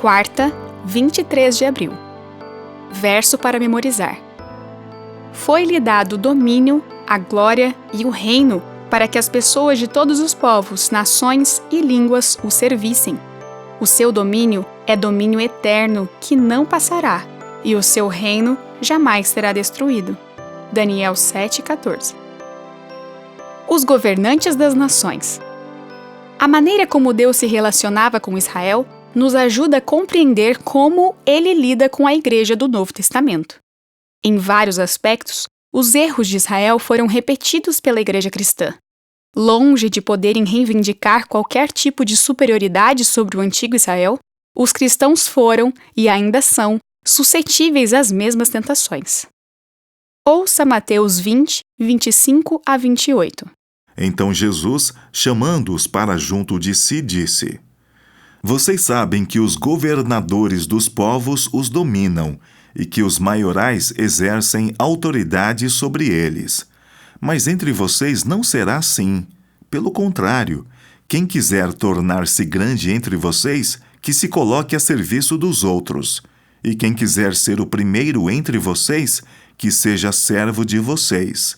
Quarta, 23 de abril. Verso para memorizar. Foi-lhe dado o domínio, a glória e o reino para que as pessoas de todos os povos, nações e línguas o servissem. O seu domínio é domínio eterno que não passará, e o seu reino jamais será destruído. Daniel 7,14. Os governantes das nações. A maneira como Deus se relacionava com Israel nos ajuda a compreender como ele lida com a Igreja do Novo Testamento. Em vários aspectos, os erros de Israel foram repetidos pela Igreja cristã. Longe de poderem reivindicar qualquer tipo de superioridade sobre o antigo Israel, os cristãos foram, e ainda são, suscetíveis às mesmas tentações. Ouça Mateus 20, 25 a 28. Então Jesus, chamando-os para junto de si, disse: Vocês sabem que os governadores dos povos os dominam e que os maiorais exercem autoridade sobre eles. Mas entre vocês não será assim. Pelo contrário, quem quiser tornar-se grande entre vocês, que se coloque a serviço dos outros. E quem quiser ser o primeiro entre vocês, que seja servo de vocês.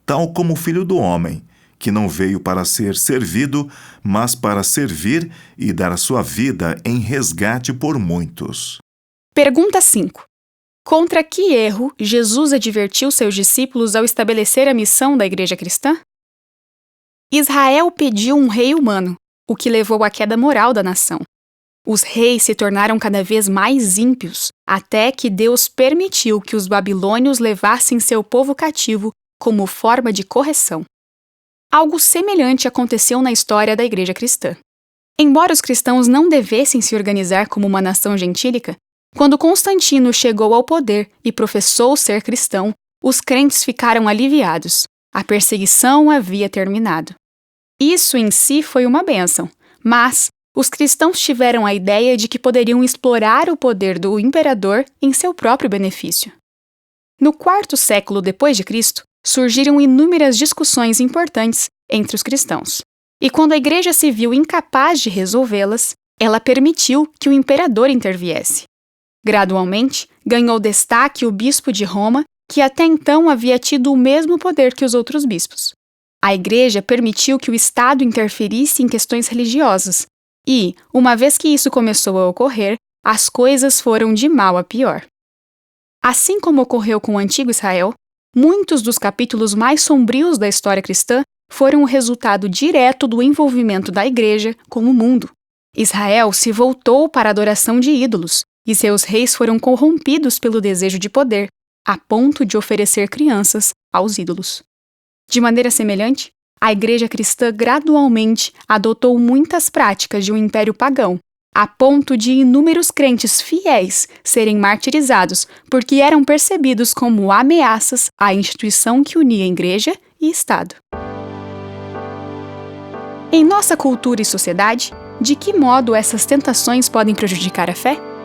Tal como o Filho do Homem, que não veio para ser servido, mas para servir e dar a sua vida em resgate por muitos. Pergunta 5. Contra que erro Jesus advertiu seus discípulos ao estabelecer a missão da Igreja cristã? Israel pediu um rei humano, o que levou à queda moral da nação. Os reis se tornaram cada vez mais ímpios, até que Deus permitiu que os babilônios levassem seu povo cativo como forma de correção. Algo semelhante aconteceu na história da Igreja cristã. Embora os cristãos não devessem se organizar como uma nação gentílica, quando Constantino chegou ao poder e professou ser cristão, os crentes ficaram aliviados. A perseguição havia terminado. Isso em si foi uma bênção, mas os cristãos tiveram a ideia de que poderiam explorar o poder do imperador em seu próprio benefício. No quarto século depois de Cristo, surgiram inúmeras discussões importantes entre os cristãos. E quando a Igreja se viu incapaz de resolvê-las, ela permitiu que o imperador interviesse. Gradualmente, ganhou destaque o bispo de Roma, que até então havia tido o mesmo poder que os outros bispos. A Igreja permitiu que o Estado interferisse em questões religiosas, e, uma vez que isso começou a ocorrer, as coisas foram de mal a pior. Assim como ocorreu com o antigo Israel, muitos dos capítulos mais sombrios da história cristã foram o resultado direto do envolvimento da Igreja com o mundo. Israel se voltou para a adoração de ídolos, e seus reis foram corrompidos pelo desejo de poder, a ponto de oferecer crianças aos ídolos. De maneira semelhante, a Igreja cristã gradualmente adotou muitas práticas de um império pagão, a ponto de inúmeros crentes fiéis serem martirizados porque eram percebidos como ameaças à instituição que unia Igreja e Estado. Em nossa cultura e sociedade, de que modo essas tentações podem prejudicar a fé?